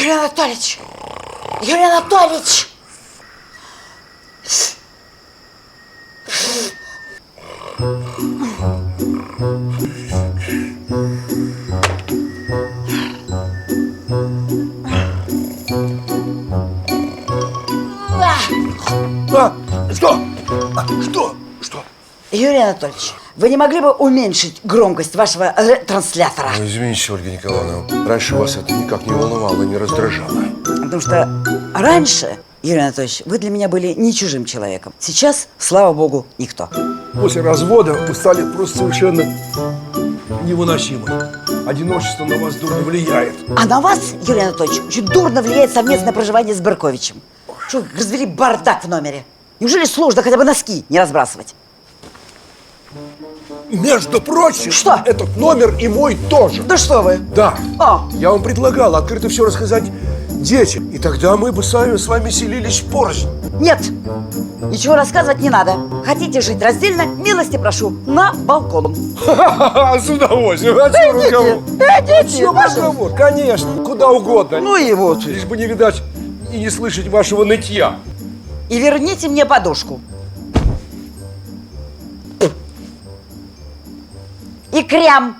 Юрий Анатольевич! Юрий Анатольевич! Что? Что? Что? Юрий Анатольевич, вы не могли бы уменьшить громкость вашего транслятора? Ну, извините, Ольга Николаевна, раньше вас это никак не волновало, не раздражало. Потому что раньше, Юрий Анатольевич, вы для меня были не чужим человеком. Сейчас, слава богу, никто. После развода вы стали просто совершенно невыносимой. Одиночество на вас дурно влияет. А на вас, Юрий Анатольевич, очень дурно влияет совместное проживание с Берковичем. Что, вы развели бардак в номере? Неужели сложно хотя бы носки не разбрасывать? Между прочим, Что? этот номер и мой тоже. Да что вы? Да. Я вам предлагал открыто все рассказать детям. И тогда мы бы сами с вами селились порознь. Нет, ничего рассказывать не надо. Хотите жить раздельно, милости прошу, на балкон. С удовольствием. О чем разговор? О чем разговор? Конечно, куда угодно. Ну и вот. Лишь бы не видать и не слышать вашего нытья. И верните мне подушку. И крям.